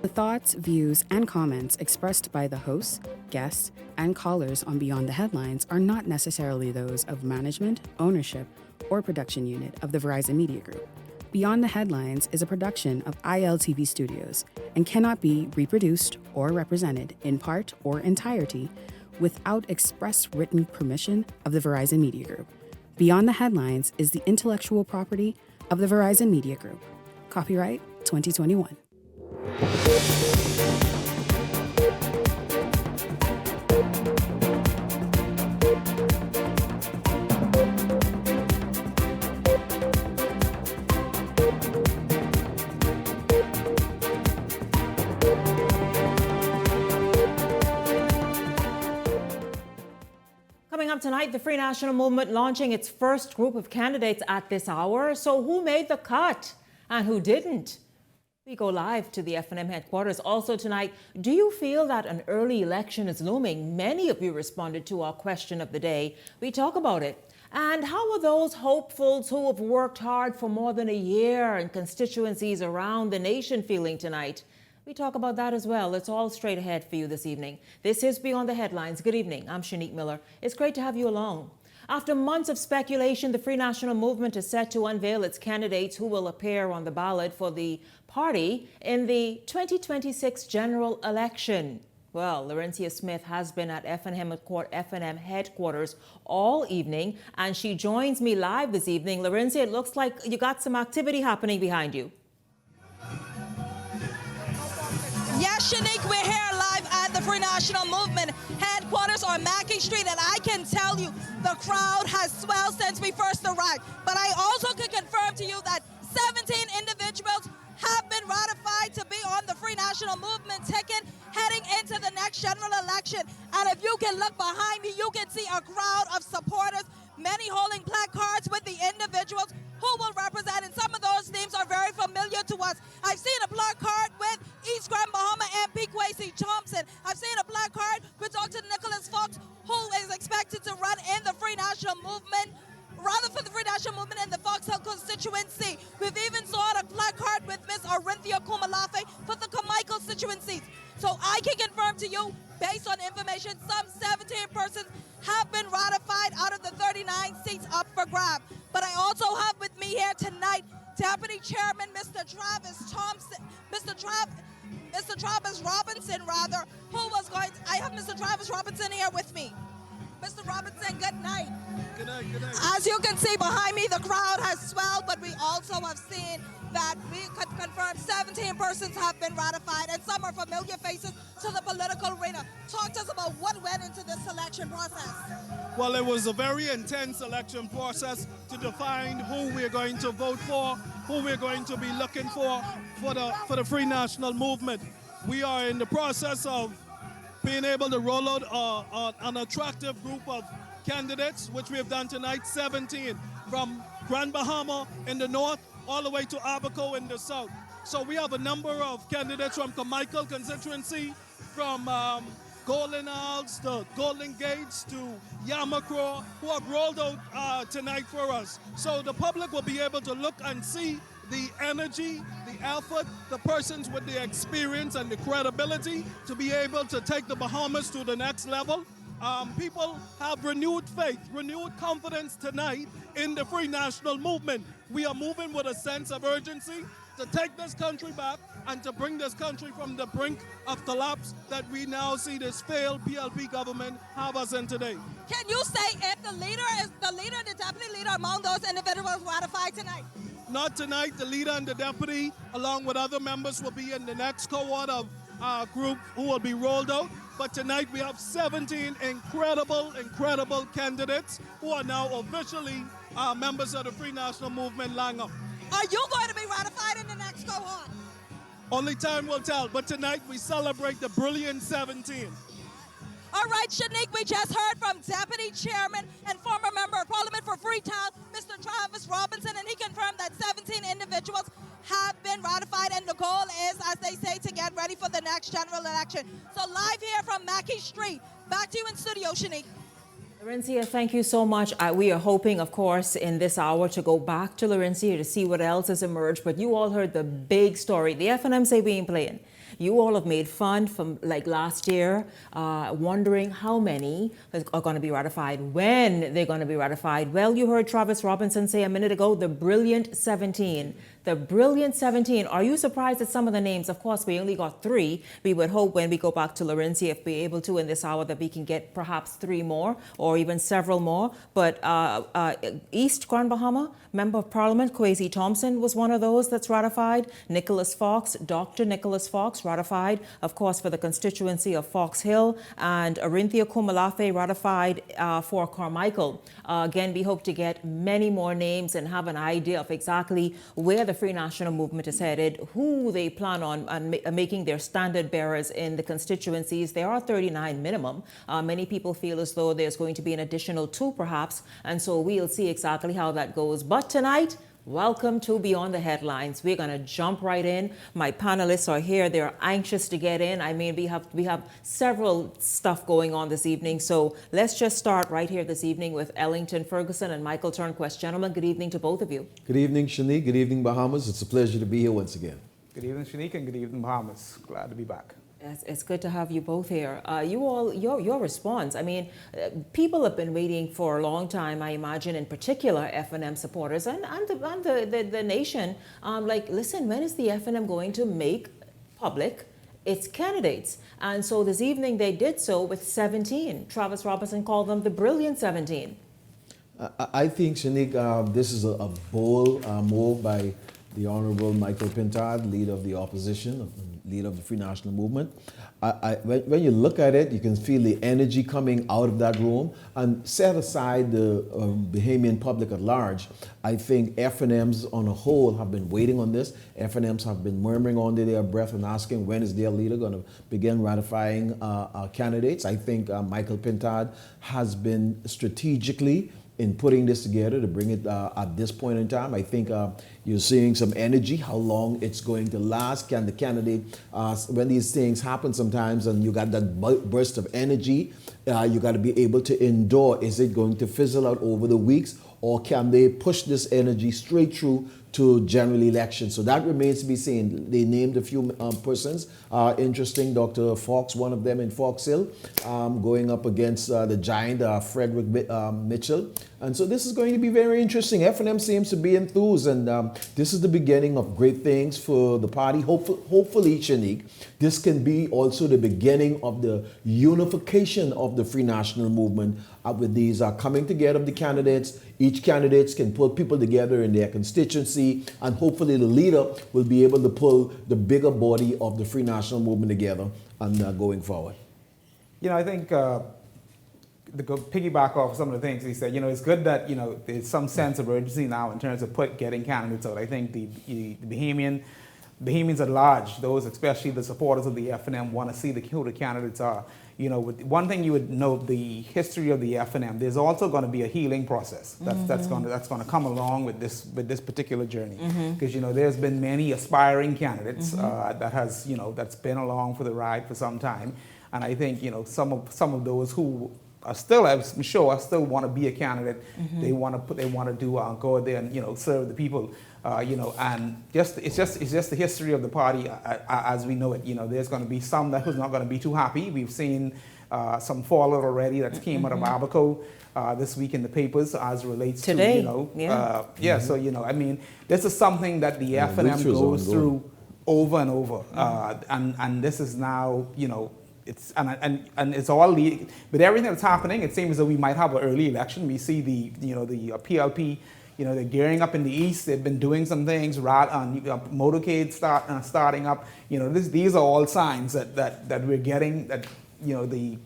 The thoughts, views, and comments expressed by the hosts, guests, and callers on Beyond the Headlines are not necessarily those of management, ownership, or production unit of the Verizon Media Group. Beyond the Headlines is a production of ILTV Studios and cannot be reproduced or represented in part or entirety without express written permission of the Verizon Media Group. Beyond the Headlines is the intellectual property of the Verizon Media Group. Copyright 2021. Coming up tonight, the Free National Movement launching its first group of candidates at this hour. So who made the cut and who didn't? We go live to the F&M headquarters. Also tonight, do you feel that an early election is looming? Many of you responded to our question of the day. We talk about it. And how are those hopefuls who have worked hard for more than a year in constituencies around the nation feeling tonight? We talk about that as well. It's all straight ahead for you this evening. This is Beyond the Headlines. Good evening. I'm Shanique Miller. It's great to have you along. After months of speculation, the Free National Movement is set to unveil its candidates who will appear on the ballot for the party in the 2026 general election. Well, Laurencia Smith has been at F&M headquarters all evening, and she joins me live this evening. Laurencia, it looks like you got some activity happening behind you. Yes, Shanique, we're here live at the Free National Movement headquarters on Mackey Street, and I can tell you the crowd has swelled since we first arrived. But I also can confirm to you that 17 individuals have been ratified to be on the Free National Movement ticket heading into the next general election. And if you can look behind me, you can see a crowd of supporters, many holding placards with the individuals who will represent, and some of those names are very familiar to us. I've seen a placard with East Grand Bahama MP Kwesi Thompson. I've seen a placard with Dr. Nicholas Fox, who is expected to run in the Free National Movement, rather for the Free National Movement in the Fox Hill constituency. We've even saw a placard with Ms. Orinthia Kumalafe for the Carmichael constituencies. So I can confirm to you, based on information, some 17 persons have been ratified out of the 39 seats up for grab. But I also have with me here tonight Deputy Chairman Mr. Travis Thompson, Mr. Travis Robinson, rather, who was going to, I have Mr. Travis Robinson here with me. Mr. Robinson, good night. Good night, good night. As you can see behind me, the crowd has swelled, but we also have seen that we could confirm 17 persons have been ratified, and some are familiar faces to the political arena. Talk to us about what went into this selection process. Well, it was a very intense election process to define who we're going to vote for, who we're going to be looking for the Free National Movement. We are in the process of being able to roll out an attractive group of candidates, which we have done tonight, 17, from Grand Bahama in the north all the way to Abaco in the south. So we have a number of candidates from Carmichael constituency, from Golden Isles to Golden Gates to Yamacraw, who have rolled out tonight for us. So the public will be able to look and see the energy, the effort, the persons with the experience and the credibility to be able to take the Bahamas to the next level. People have renewed faith, renewed confidence tonight in the Free National Movement. We are moving with a sense of urgency to take this country back and to bring this country from the brink of collapse that we now see this failed PLP government have us in today. Can you say if the leader is the deputy leader among those individuals ratified tonight? Not tonight. The leader and the deputy, along with other members, will be in the next cohort of group who will be rolled out. But tonight we have 17 incredible candidates who are now officially members of the Free National Movement lying up. Are you going to be ratified in the next cohort? Only time will tell, but tonight we celebrate the brilliant 17. All right, Shanique, we just heard from Deputy Chairman and former Member of Parliament for Freetown, Mr. Travis Robinson, and he confirmed that 17 individuals have been ratified, and the goal is, as they say, to get ready for the next general election. So live here from Mackey Street, back to you in studio, Shanique. Laurencia, thank you so much. We are hoping, of course, in this hour to go back to Laurencia to see what else has emerged. But you all heard the big story. The F&M say we ain't playing. You all have made fun from like last year, wondering how many are going to be ratified, when they're going to be ratified. Well, you heard Travis Robinson say a minute ago, the brilliant 17. The brilliant 17. Are you surprised at some of the names? Of course, we only got 3. We would hope when we go back to Laurentia, if we're able to in this hour, that we can get perhaps 3 more or even several more. But East Grand Bahama, Member of Parliament Kwesi Thompson was one of those that's ratified. Nicholas Fox, Dr. Nicholas Fox, ratified, of course, for the constituency of Fox Hill. And Arinthia Kumalafe ratified for Carmichael. Again, we hope to get many more names and have an idea of exactly where the Free National Movement is headed, who they plan on making their standard bearers in the constituencies. There are 39 minimum. Many people feel as though there's going to be an additional 2 perhaps, and so we'll see exactly how that goes. But tonight, welcome to Beyond the Headlines. We're going to jump right in. My panelists are here. They're anxious to get in. I mean, we have several stuff going on this evening. So let's just start right here this evening with Ellington Ferguson and Michael Turnquest. Gentlemen, good evening to both of you. Good evening, Shanique. Good evening, Bahamas. It's a pleasure to be here once again. Good evening, Shanique, and good evening, Bahamas. Glad to be back. It's good to have you both here. You all, your response. I mean, people have been waiting for a long time, I imagine, in particular FNM supporters and the nation. Like, listen, when is the FNM going to make public its candidates? And so this evening they did so with 17. Travis Robinson called them the brilliant 17. I think, Shanique, this is a bold move by the Honorable Michael Pintard, leader of the opposition, leader of the Free National Movement. When you look at it, you can feel the energy coming out of that room. And set aside the Bahamian public at large, I think FNMs on a whole have been waiting on this. FNMs have been murmuring under their breath and asking when is their leader going to begin ratifying candidates. I think Michael Pintard has been strategically in putting this together to bring it at this point in time. I think you're seeing some energy, how long it's going to last. Can the candidate, when these things happen sometimes and you got that burst of energy, you got to be able to endure. Is it going to fizzle out over the weeks, or can they push this energy straight through to general elections? So that remains to be seen. They named a few persons. Interesting, Dr. Fox, one of them in Fox Hill, going up against the giant Frederick Mitchell. And so this is going to be very interesting. FNM seems to be enthused, and this is the beginning of great things for the party. Hopefully, Shanique, this can be also the beginning of the unification of the Free National Movement with these coming together of the candidates. Each candidate can pull people together in their constituency, and hopefully the leader will be able to pull the bigger body of the Free National Movement together and going forward. You know, I think to go piggyback off some of the things he said, you know, it's good that, you know, there's some sense of urgency now in terms of getting candidates out. I think the Bahamians at large, those especially the supporters of the FNM, want to see who the candidates are. You know, one thing you would note, the history of the FNM, there's also going to be a healing process that's going to come along with this particular journey, because you know there's been many aspiring candidates that's been along for the ride for some time, and I think, you know, some of those who are still, I'm sure, still want to be a candidate. They want to go out there and, you know, serve the people. You know, and it's just the history of the party as we know it. You know, there's going to be some who's not going to be too happy. We've seen some fallout already that came out of Abaco this week in the papers as relates today, to, you know, So, you know, I mean, this is something that the FNM goes through over and over, and this is now, you know, it's and it's all with everything that's happening. It seems that we might have an early election. We see the PLP. You know, they're gearing up in the east. They've been doing some things. Motorcade starting up. You know, these are all signs that we're getting that, you know, the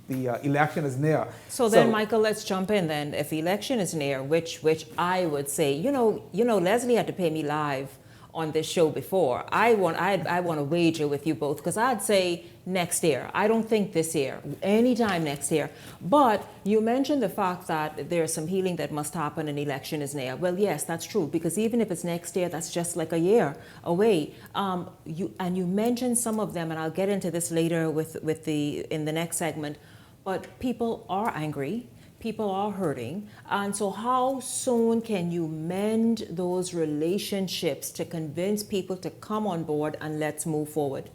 election is near. So then, Michael, let's jump in then. If election is near, which I would say, you know, Leslie had to pay me live on this show before. I want to wager with you both, because I'd say next year. I don't think this year, anytime next year. But you mentioned the fact that there's some healing that must happen and election is near. Well, yes, that's true, because even if it's next year, that's just like a year away. You mentioned some of them, and I'll get into this later in the next segment. But people are angry. People are hurting. And so how soon can you mend those relationships to convince people to come on board and let's move forward?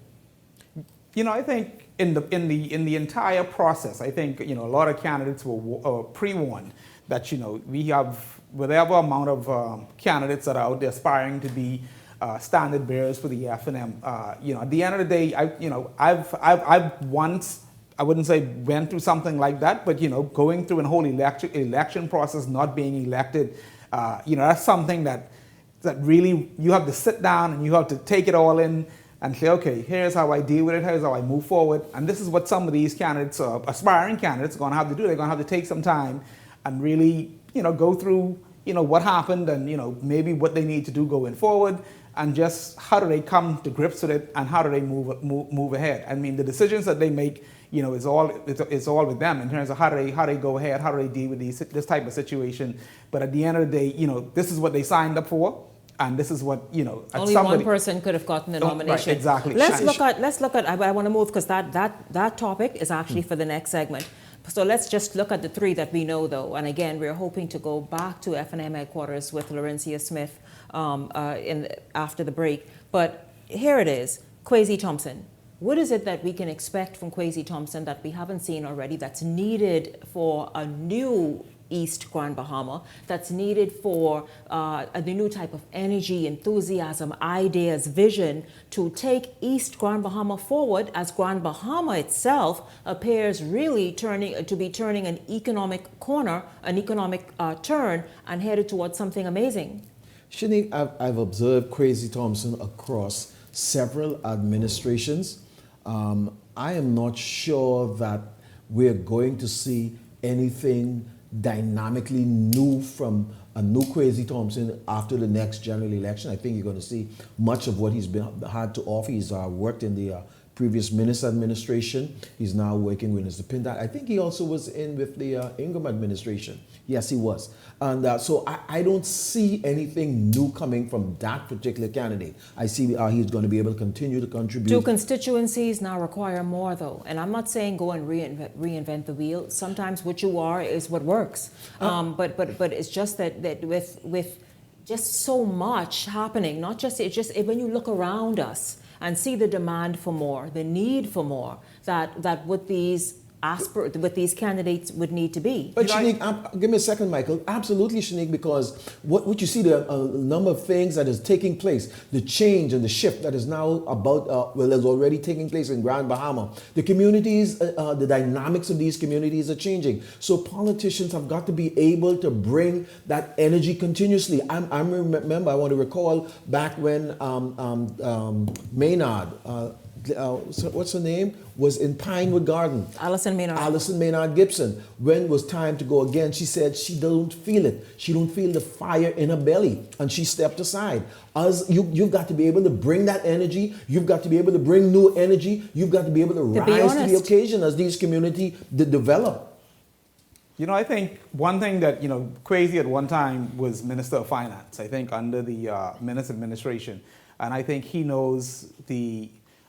I think in the entire process, I think a lot of candidates were pre-warned that we have whatever amount of candidates that are out there aspiring to be standard bearers for the FNM. At the end of the day, I've once, I wouldn't say went through something like that, but going through a whole election process, not being elected, that's something that really you have to sit down and you have to take it all in and say, okay, here's how I deal with it, here's how I move forward. And this is what some of these candidates, aspiring candidates, are going to have to do. They're going to have to take some time and really, go through, what happened and, maybe what they need to do going forward and just how do they come to grips with it and how do they move ahead. I mean, the decisions that they make, is all with them in terms of how do they go ahead, how do they deal with this type of situation. But at the end of the day, this is what they signed up for. And this is what, only one person could have gotten the nomination. Right, exactly. Let's look at, I want to move because that topic is actually for the next segment. So let's just look at the three that we know, though. And again, we're hoping to go back to FNM headquarters with Laurencia Smith after the break. But here it is, Kwesi Thompson. What is it that we can expect from Kwesi Thompson that we haven't seen already that's needed for a new East Grand Bahama, that's needed for a new type of energy, enthusiasm, ideas, vision to take East Grand Bahama forward as Grand Bahama itself appears really turning an economic corner, an economic turn and headed towards something amazing? Shanique, I've observed Kwesi Thompson across several administrations. I am not sure that we're going to see anything dynamically new from a new Kwesi Thompson after the next general election. I think you're going to see much of what he's had to offer. He's worked in the previous minister administration. He's now working with Mr. Pinta. I think he also was in with the Ingham administration. Yes, he was. And so I don't see anything new coming from that particular candidate. I see he's going to be able to continue to contribute. Do constituencies now require more, though? And I'm not saying go and reinvent the wheel. Sometimes what you are is what works. But it's just that with just so much happening, when you look around us and see the demand for more, the need for more, that what these candidates would need to be. But Shanique, give me a second, Michael. Absolutely, Shanique, because what you see, there are a number of things that is taking place. The change and the shift that is now is already taking place in Grand Bahama. The communities, the dynamics of these communities are changing. So politicians have got to be able to bring that energy continuously. I remember, I want to recall back when Maynard, what's her name, was in Pinewood Garden. Alison Maynard Gibson. When it was time to go again, she said she don't feel it. She don't feel the fire in her belly. And she stepped aside. You've got to be able to bring that energy. You've got to be able to bring new energy. You've got to be able to rise to the occasion as these communities develop. I think one thing that, Kwesi at one time was Minister of Finance, I think, under the Minister administration. And I think he knows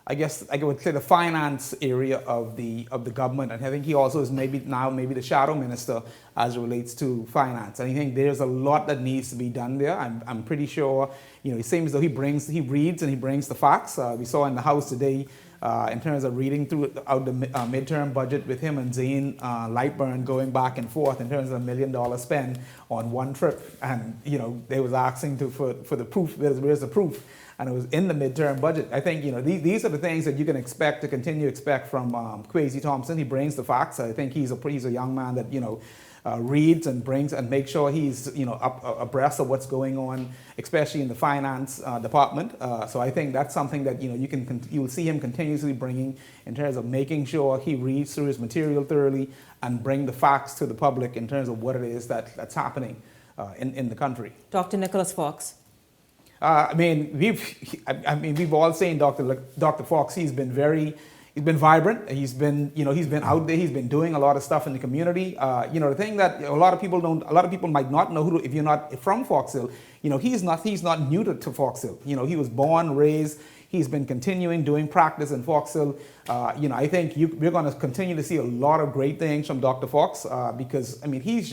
I would say the finance area of the government, and I think he also is maybe the shadow minister as it relates to finance. And I think there's a lot that needs to be done there. I'm pretty sure, it seems as though he reads and he brings the facts. We saw in the House today in terms of reading throughout the midterm budget with him and Zane Lightburn going back and forth in terms of $1 million spend on one trip, and they was asking for the proof. Where's the proof? And it was in the midterm budget. I think these are the things that you can continue to expect from Kwesi Thompson. He brings the facts. I think he's a young man that reads and brings and makes sure he's abreast of what's going on, especially in the finance department. So I think that's something that you'll see him continuously bringing in terms of making sure he reads through his material thoroughly and bring the facts to the public in terms of what it is that's happening in the country. Dr. Nicholas Fox. We've all seen Dr. Fox. He's been vibrant. He's been out there. He's been doing a lot of stuff in the community. The thing that a lot of people might not know, if you're not from Fox Hill, he's not new to Fox Hill. He was born, raised. He's been continuing doing practice in Fox Hill. I think we're going to continue to see a lot of great things from Dr. Fox because he's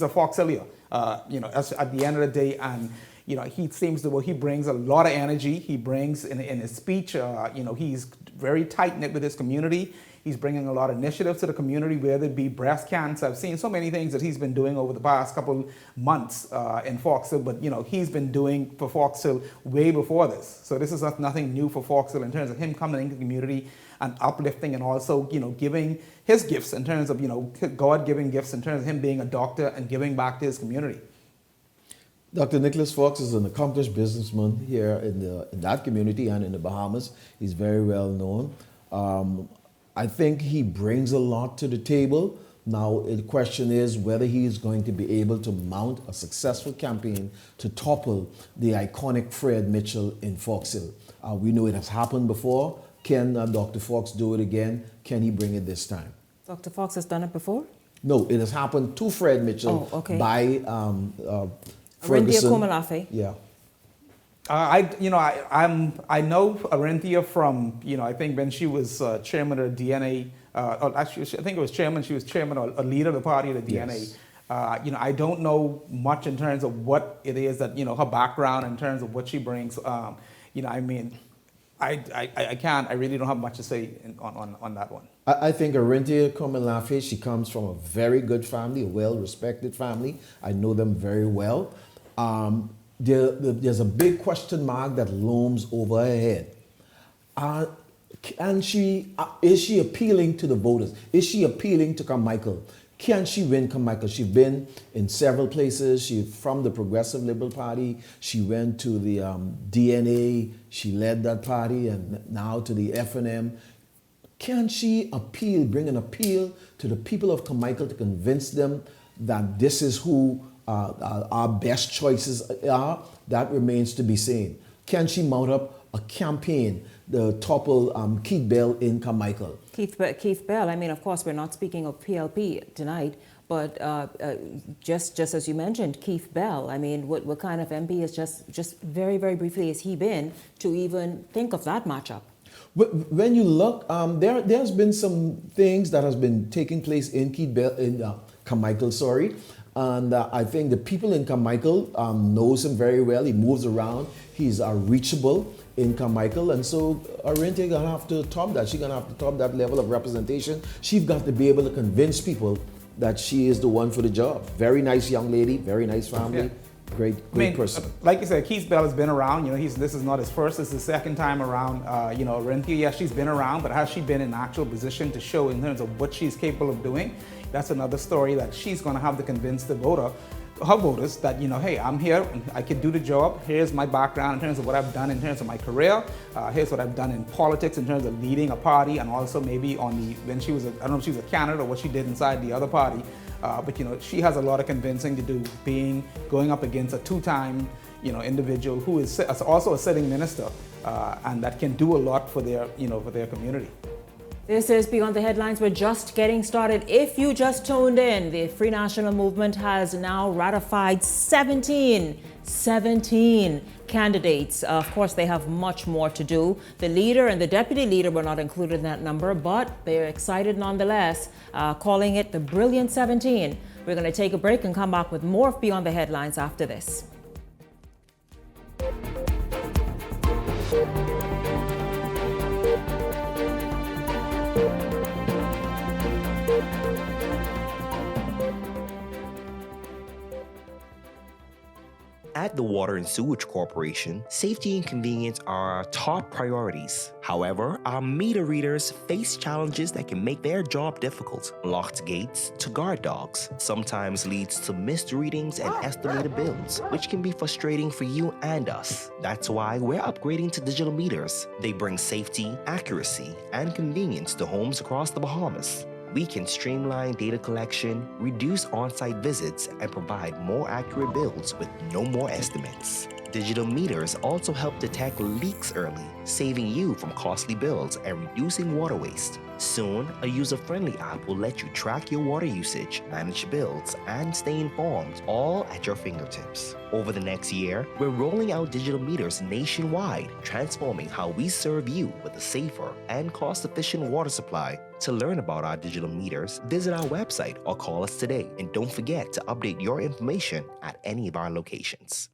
a Fox Hillier. At the end of the day, and he seems to, well, he brings a lot of energy. He brings in his speech, he's very tight-knit with his community. He's bringing a lot of initiatives to the community, whether it be breast cancer. I've seen so many things that he's been doing over the past couple months in Foxhill, but he's been doing for Foxhill way before this. So this is nothing new for Foxhill in terms of him coming into the community and uplifting, and also giving his gifts in terms of God-given gifts in terms of him being a doctor and giving back to his community. Dr. Nicholas Fox is an accomplished businessman here in that community and in the Bahamas. He's very well known. I think he brings a lot to the table. Now, the question is whether he is going to be able to mount a successful campaign to topple the iconic Fred Mitchell in Foxhill. We know it has happened before. Can Dr. Fox do it again? Can he bring it this time? Dr. Fox has done it before? No, it has happened to Fred Mitchell by Ferguson. Komalafe. Yeah. I know Arinthia from, I think when she was chairman of the DNA, actually, I think it was chairman, she was chairman or a leader of the party of the DNA. Yes. I don't know much in terms of what it is that, her background in terms of what she brings. I really don't have much to say on that one. I think Arinthia Komalafe, she comes from a very good family, a well-respected family. I know them very well. There's a big question mark that looms over her head. Is she appealing to the voters? Is she appealing to Carmichael? Can she win Carmichael? She's been in several places. She's from the Progressive Liberal Party. She went to the DNA. She led that party, and now to the FNM. Can she bring an appeal to the people of Carmichael to convince them that this is who our best choices are? That remains to be seen. Can she mount up a campaign to topple Keith Bell in Carmichael? Keith Bell, I mean, of course, we're not speaking of PLP tonight, but just as you mentioned, Keith Bell, I mean, what kind of MP is just very, very briefly has he been to even think of that matchup? When you look, there's been some things that has been taking place in Carmichael, and I think the people in Carmichael knows him very well. He moves around. He's reachable in Carmichael, and so Arinthia gonna have to top that. She's gonna have to top that level of representation. She's got to be able to convince people that she is the one for the job. Very nice young lady, very nice family. Yeah. Great person. Like you said, Keith Bell has been around. This is not his first, this is his second time around. Arinthia, yes, she's been around, but has she been in actual position to show in terms of what she's capable of doing? That's another story that she's going to have to convince her voters that, hey, I'm here, I can do the job. Here's my background in terms of what I've done in terms of my career. Here's what I've done in politics in terms of leading a party, and also maybe when she was, I don't know if she was a candidate or what she did inside the other party. But she has a lot of convincing to do, going up against a two-time, individual who is also a sitting minister, and that can do a lot for their community. This is Beyond the Headlines. We're just getting started. If you just tuned in, the Free National Movement has now ratified 17 candidates. Of course, they have much more to do. The leader and the deputy leader were not included in that number, but they're excited nonetheless, calling it the Brilliant 17. We're going to take a break and come back with more of Beyond the Headlines after this. At the Water and Sewage Corporation, safety and convenience are our top priorities. However, our meter readers face challenges that can make their job difficult. Locked gates to guard dogs sometimes leads to missed readings and estimated bills, which can be frustrating for you and us. That's why we're upgrading to digital meters. They bring safety, accuracy, and convenience to homes across the Bahamas. We can streamline data collection, reduce on-site visits, and provide more accurate bills with no more estimates. Digital meters also help detect leaks early, saving you from costly bills and reducing water waste. Soon, a user-friendly app will let you track your water usage, manage bills, and stay informed, all at your fingertips. Over the next year, we're rolling out digital meters nationwide, transforming how we serve you with a safer and cost-efficient water supply. To learn about our digital meters, visit our website or call us today. And don't forget to update your information at any of our locations.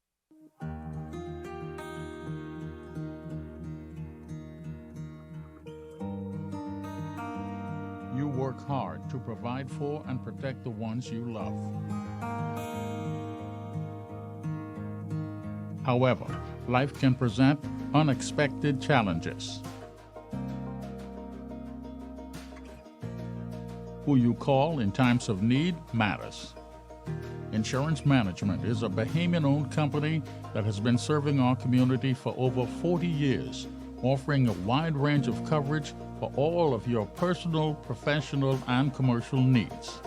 work hard to provide for and protect the ones you love. However, life can present unexpected challenges. Who you call in times of need matters. Insurance Management is a Bahamian-owned company that has been serving our community for over 40 years, offering a wide range of coverage for all of your personal, professional, and commercial needs.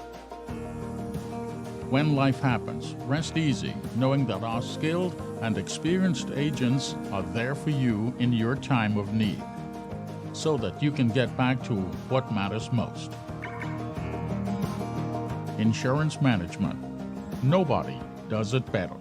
When life happens, rest easy knowing that our skilled and experienced agents are there for you in your time of need, so that you can get back to what matters most. Insurance Management. Nobody does it better.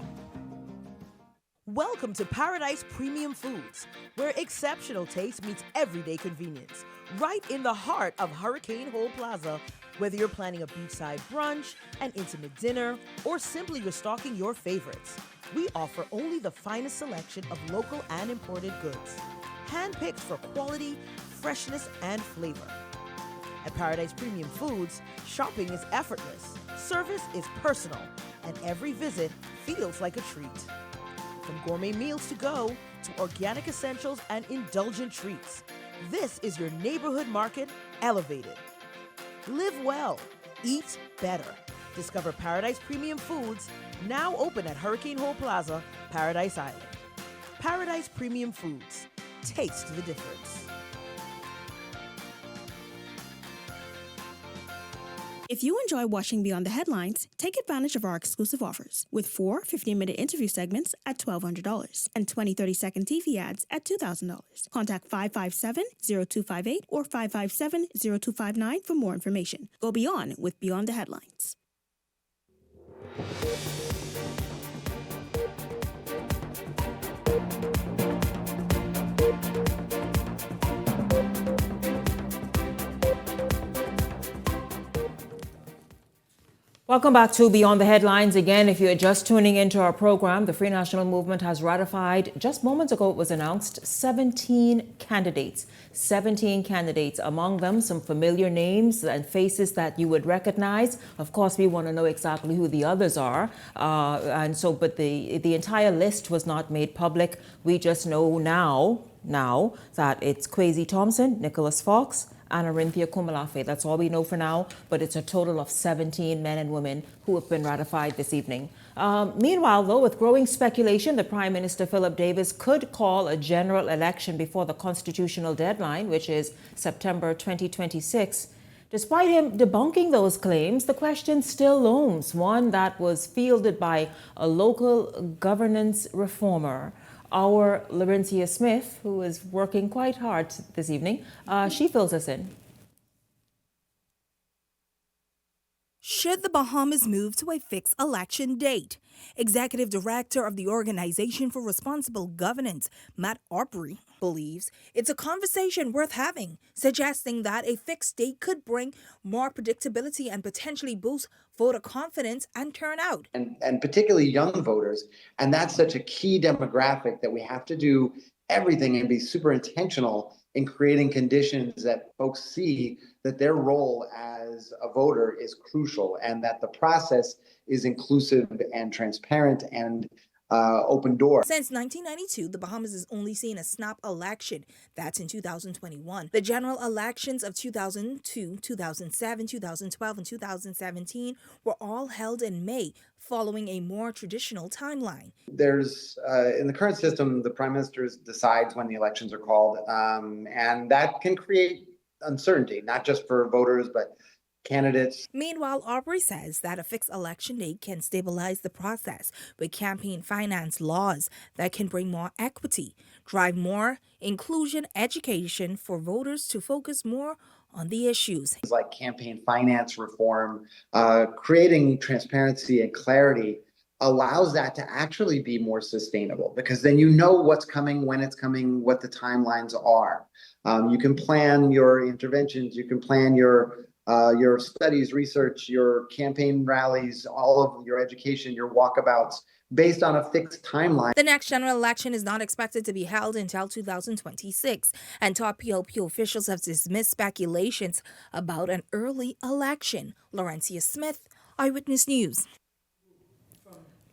Welcome to Paradise Premium Foods, where exceptional taste meets everyday convenience. Right in the heart of Hurricane Hole Plaza, whether you're planning a beachside brunch, an intimate dinner, or simply restocking your favorites, we offer only the finest selection of local and imported goods, handpicked for quality, freshness, and flavor. At Paradise Premium Foods, shopping is effortless, service is personal, and every visit feels like a treat. From gourmet meals to go to organic essentials and indulgent treats, this is your neighborhood market elevated. Live well, eat better. Discover Paradise Premium Foods, now open at Hurricane Hole Plaza, Paradise Island. Paradise Premium Foods, taste the difference. If you enjoy watching Beyond the Headlines, take advantage of our exclusive offers with 4 15-minute interview segments at $1,200 and 20 30-second TV ads at $2,000. Contact 557-0258 or 557-0259 for more information. Go beyond with Beyond the Headlines. Welcome back to Beyond the Headlines. Again, if you're just tuning into our program, the Free National Movement has ratified, just moments ago it was announced, 17 candidates. 17 candidates, among them some familiar names and faces that you would recognize. Of course, we want to know exactly who the others are. But the entire list was not made public. We just know now that it's Kwesi Thompson, Nicholas Fox, and Arinthia Kumalafe. That's all we know for now, but it's a total of 17 men and women who have been ratified this evening. Meanwhile, though, with growing speculation, the Prime Minister Philip Davis could call a general election before the constitutional deadline, which is September 2026. Despite him debunking those claims, the question still looms, one that was fielded by a local governance reformer. Our Laurentia Smith, who is working quite hard this evening, she fills us in. Should the Bahamas move to a fixed election date? Executive Director of the Organization for Responsible Governance, Matt Aubrey, believes it's a conversation worth having, suggesting that a fixed date could bring more predictability and potentially boost voter confidence and turnout. And particularly young voters. And that's such a key demographic that we have to do everything and be super intentional in creating conditions that folks see that their role as a voter is crucial and that the process is inclusive and transparent and open door. Since 1992, the Bahamas has only seen a snap election. That's in 2021. The general elections of 2002, 2007, 2012, and 2017 were all held in May, following a more traditional timeline. There's, in the current system, the Prime Minister decides when the elections are called, and that can create uncertainty, not just for voters, but candidates. Meanwhile, Aubrey says that a fixed election date can stabilize the process with campaign finance laws that can bring more equity, drive more inclusion, education for voters to focus more on the issues. Like campaign finance reform, creating transparency and clarity allows that to actually be more sustainable, because then you know what's coming, when it's coming, what the timelines are. You can plan your interventions, you can plan your studies, research, your campaign rallies, all of your education, your walkabouts based on a fixed timeline. The next general election is not expected to be held until 2026, and top PLP officials have dismissed speculations about an early election. Laurencia Smith, Eyewitness News.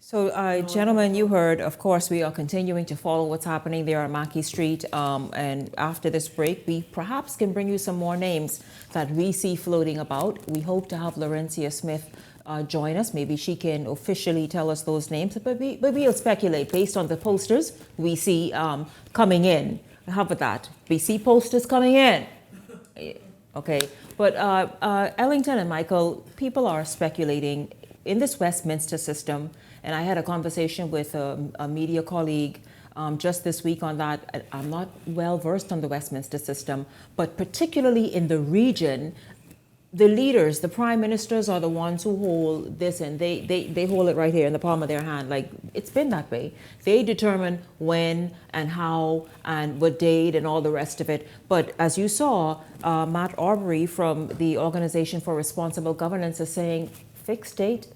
So, gentlemen, you heard, of course, we are continuing to follow what's happening there on Mackey Street. And after this break, we perhaps can bring you some more names that we see floating about. We hope to have Laurencia Smith join us. Maybe she can officially tell us those names. But we'll speculate based on the posters we see coming in. How about that? We see posters coming in. Okay. But Ellington and Michael, people are speculating in this Westminster system. And I had a conversation with a media colleague just this week on that. I'm not well versed on the Westminster system, but particularly in the region, the leaders, the prime ministers are the ones who hold this, and they hold it right here in the palm of their hand. Like, it's been that way. They determine when and how and what date and all the rest of it. But as you saw, Matt Arbery from the Organization for Responsible Governance is saying fixed dates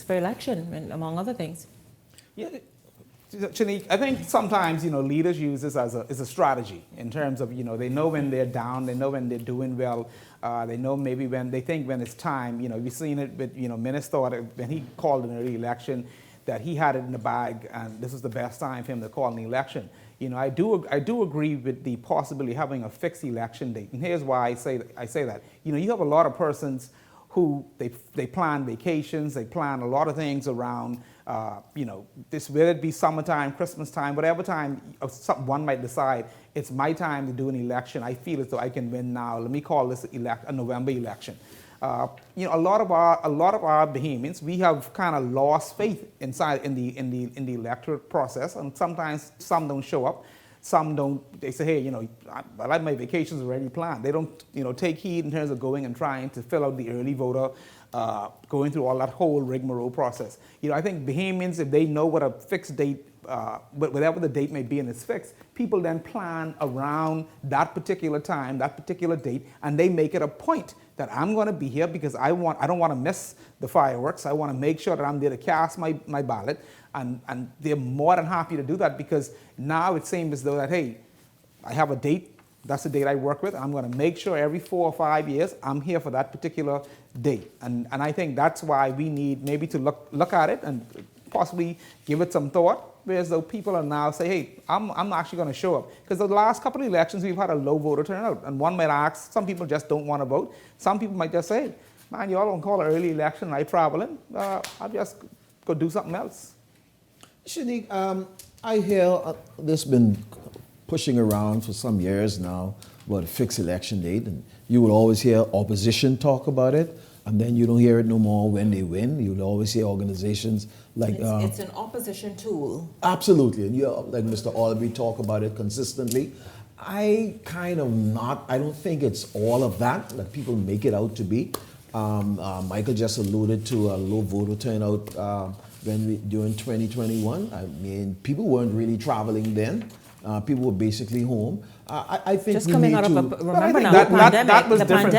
for election, and among other things. Yeah, Chanique, I think sometimes, leaders use this as a strategy in terms of, they know when they're down, they know when they're doing well, they know maybe when they think when it's time. We've seen it with, Minnesota, when he called an early election, that he had it in the bag, and this was the best time for him to call an election. I do agree with the possibility of having a fixed election date, and here's why I say that. You have a lot of persons who they plan vacations, they plan a lot of things around, this, whether it be summertime, Christmas time, whatever time one might decide, it's my time to do an election. I feel as though I can win now. Let me call this a November election. A lot of our Bahamians, we have kind of lost faith in the electoral process, and sometimes some don't show up. Some don't, they say, hey, I like my vacations already planned. They don't, take heed in terms of going and trying to fill out the early voter, going through all that whole rigmarole process. I think Bahamians, if they know what a fixed date, whatever the date may be and it's fixed, people then plan around that particular time, that particular date, and they make it a point that I'm going to be here because I don't want to miss the fireworks. I want to make sure that I'm there to cast my ballot. And they're more than happy to do that because now it seems as though that, hey, I have a date. That's the date I work with. I'm going to make sure every 4 or 5 years I'm here for that particular date. And I think that's why we need maybe to look at it and possibly give it some thought. Whereas though people are now say, hey, I'm actually going to show up. Because the last couple of elections we've had a low voter turnout. And one might ask, some people just don't want to vote. Some people might just say, man, y'all don't call an early election, I'm traveling. I'll just go do something else. Shanique, I hear this been pushing around for some years now about a fixed election date, and you will always hear opposition talk about it, and then you don't hear it no more when they win. You'll always hear organizations like... It's an opposition tool. Absolutely, and like Mr. Albury talk about it consistently. I don't think it's all of that people make it out to be. Michael just alluded to a low voter turnout during 2021. I mean, people weren't really traveling then. People were basically home. I think just coming out of remember now, that was different.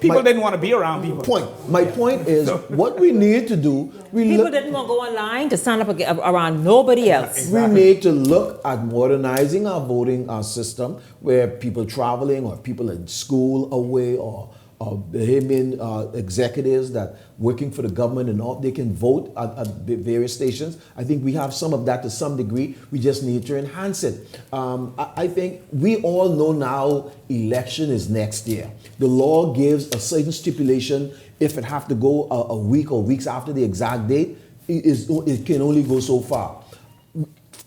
People didn't want to be around people. My point is, what we need to do, people didn't want to go online to sign up around nobody else. Exactly. We need to look at modernizing our voting system, where people traveling or people in school away or Bahamian executives that working for the government and all, they can vote at various stations. I think we have some of that to some degree. We just need to enhance it. I think we all know now election is next year. The law gives a certain stipulation. If it have to go a week or weeks after the exact date, it can only go so far.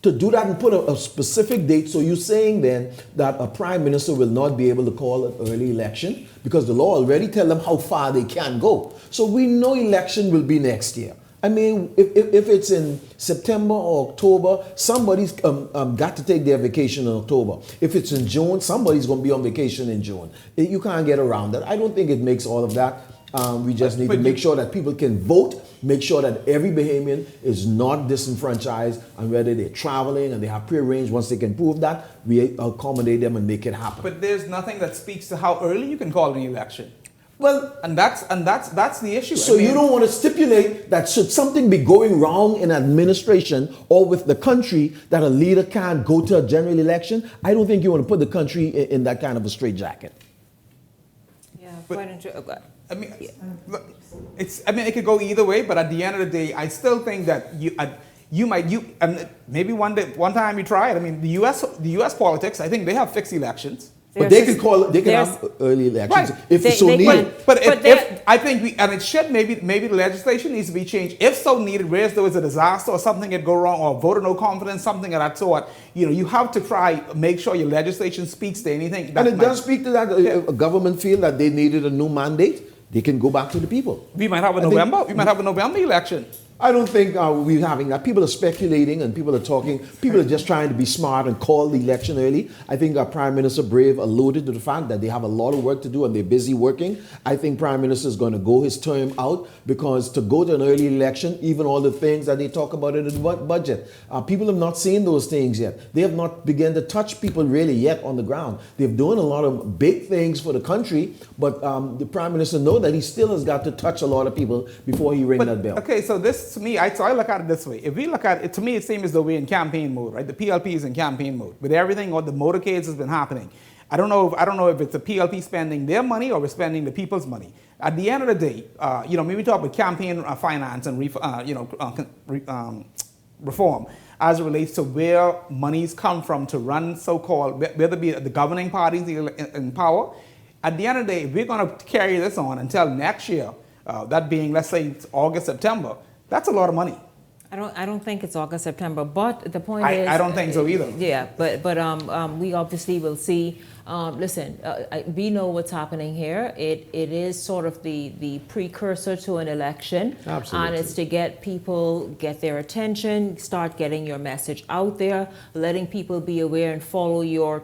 To do that and put a specific date, so you're saying then that a prime minister will not be able to call an early election because the law already tell them how far they can go. So we know election will be next year. I mean, if it's in September or October, somebody's got to take their vacation in October. If it's in June, somebody's going to be on vacation in June. You can't get around that. I don't think it makes all of that. We just need to make sure that people can vote, make sure that every Bahamian is not disenfranchised, and whether they're traveling and they have prearranged, once they can prove that, we accommodate them and make it happen. But there's nothing that speaks to how early you can call an election. Well, and that's the issue. so you don't want to stipulate that should something be going wrong in administration or with the country that a leader can't go to a general election? I don't think you want to put the country in that kind of a straitjacket. Yeah, But- quite interesting. I mean, look, it could go either way, but at the end of the day, I still think that and maybe one time you try it. I mean, the U.S. politics, I think they have fixed elections. But they can have early elections Right. if it's so needed. But if I think and it should maybe the legislation needs to be changed if so needed. Whereas there was a disaster or something that go wrong or voter no confidence, something of that sort. You have to try make sure your legislation speaks to anything. And it does speak to that. If a government feel that they needed a new mandate, they can go back to the people. We might have a November election. I don't think we're having that. People are speculating and people are talking. People are just trying to be smart and call the election early. I think our Prime Minister Brave alluded to the fact that they have a lot of work to do and they're busy working. I think Prime Minister is going to go his term out because to go to an early election, even all the things that they talk about in the budget, people have not seen those things yet. They have not begun to touch people really yet on the ground. They're doing a lot of big things for the country, but the Prime Minister knows that he still has got to touch a lot of people before he rings that bell. Okay, so this to me, I look at it this way. If we look at it, to me, it seems as though we're in campaign mode, right? The PLP is in campaign mode. With everything, all the motorcades has been happening. I don't know if it's the PLP spending their money or we're spending the people's money. At the end of the day, when we talk about campaign finance and reform, as it relates to where monies come from to run so-called, whether it be the governing parties in power, at the end of the day, if we're going to carry this on until next year, that being, let's say, it's August, September, that's a lot of money. I don't think it's August, September, but the point is... I don't think so either. Yeah, but we obviously will see. We know what's happening here. It is sort of the precursor to an election. Absolutely. And it's to get people, get their attention, start getting your message out there, letting people be aware and follow your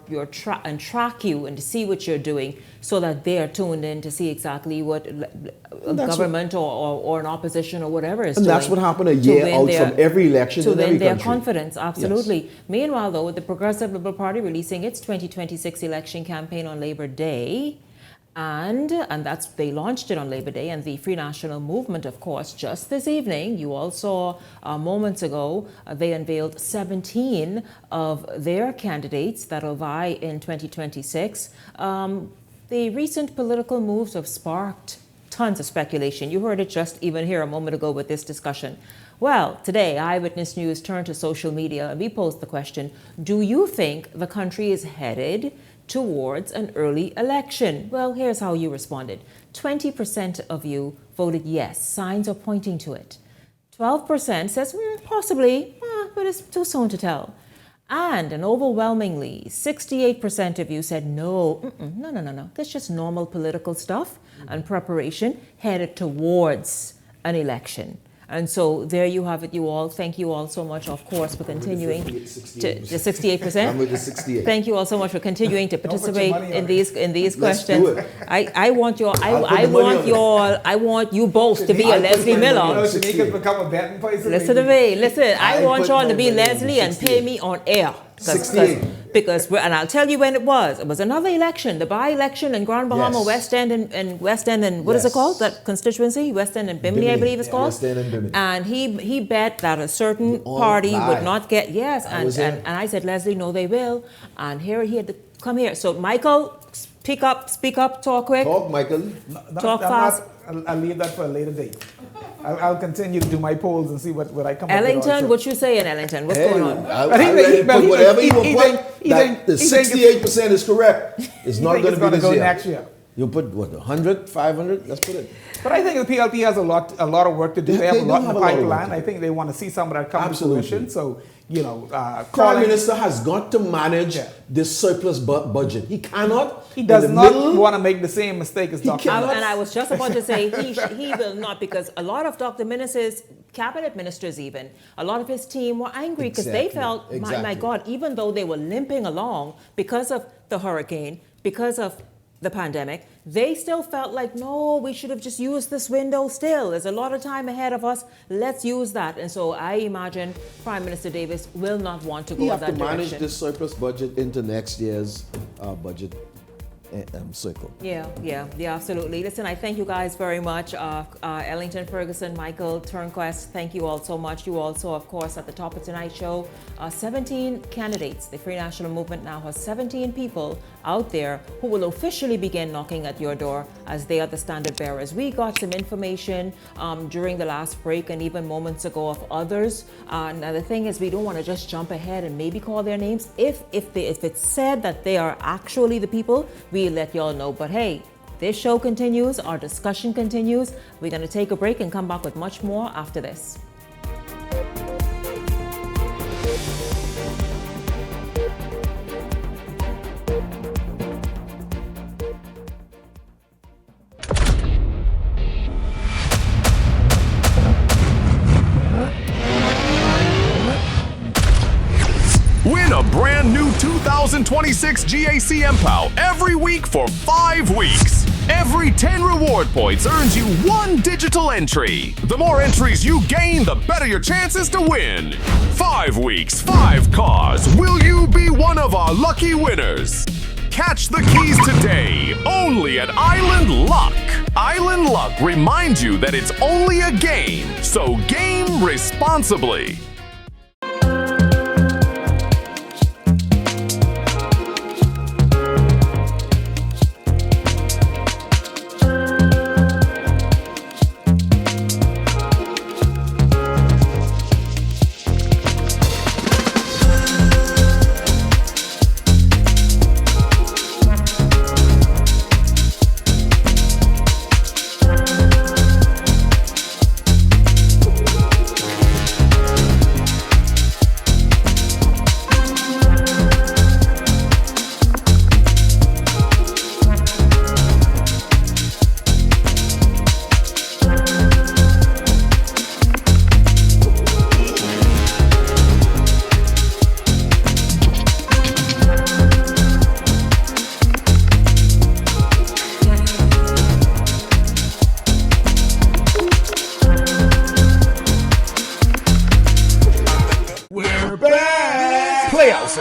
and track you and to see what you're doing so that they're tuned in to see exactly what a government or an opposition or whatever is and doing. that's what happened a year out from every election to in every win their country. confidence, absolutely. Yes. Meanwhile, though, with the Progressive Liberal Party releasing its 2026 election campaign on Labor Day, and that's they launched it on Labor Day, and the Free National Movement, of course, just this evening, you all saw moments ago, they unveiled 17 of their candidates that will vie in 2026. The recent political moves have sparked tons of speculation. You heard it just even here a moment ago with this discussion. Well, today, Eyewitness News turned to social media and we posed the question, do you think the country is headed towards an early election? Well, here's how you responded. 20% of you voted yes. Signs are pointing to it. 12% says possibly, but it's too soon to tell. And an overwhelmingly 68% of you said no, no. That's just normal political stuff and preparation headed towards an election. And so there you have it, you all. Thank you all so much, of course, for continuing to the 68%. I'm with the 68. Thank you all so much for continuing to participate in these Let's questions. do it. I want you both to be a Leslie Miller. Shanica's become a betting person. Listen to me. Listen, I want put y'all to my be money on Leslie and 68. pay me on air. 68. And I'll tell you when it was. It was another election, the by-election in Grand Bahama, Yes. West End and what is it Yes. called? That constituency, West End and Bimini, I believe it's called. West End and Bimini. And he bet that a certain On party would live. not get I was there. and I said, Leslie, no, they will. And here he had to come here. So Michael, speak up, talk quick. Talk, Michael. Talk fast. I'll leave that for a later date. I'll continue to do my polls and see what I come up with. Ellington, also. what you saying, Ellington? What's going on? I'm ready to put whatever you want. The 68% is correct. It's not going to be this go year. next year. You put what, 100, 500? Let's put it. But I think the PLP has a lot of work to do. They have a do lot in have the a lot of work pipeline. to I think they want to see some of that come to Absolutely. fruition. So, Prime calling. Minister has got to manage this surplus budget. He cannot. He does not want to make the same mistake as Dr. cannot. And I was just about to say he will not, because a lot of Dr. Ministers, cabinet ministers even, a lot of his team were angry because they felt, my Exactly. God, even though they were limping along because of the hurricane, because of the pandemic, they still felt like, no, we should have just used this window still. There's a lot of time ahead of us. Let's use that. And so I imagine Prime Minister Davis will not want to go We in have that to manage direction. this surplus budget into next year's budget circle. Yeah, absolutely. Listen, I thank you guys very much. Ellington Ferguson, Michael Turnquest, thank you all so much. You also, of course, at the top of tonight's show, 17 candidates. The Free National Movement now has 17 people out there who will officially begin knocking at your door as they are the standard bearers. We got some information during the last break and even moments ago of others. Now the thing is, we don't want to just jump ahead and maybe call their names. If it's said that they are actually the people, we'll let y'all know. But hey, this show continues, our discussion continues. We're going to take a break and come back with much more after this. Win a brand new 2026 GAC MPOW every week for 5 weeks. Every 10 reward points earns you 1 digital entry. The more entries you gain, the better your chances to win. 5 weeks, 5 cars. Will you be one of our lucky winners? Catch the keys today, only at Island Luck. Island Luck reminds you that it's only a game, so game responsibly.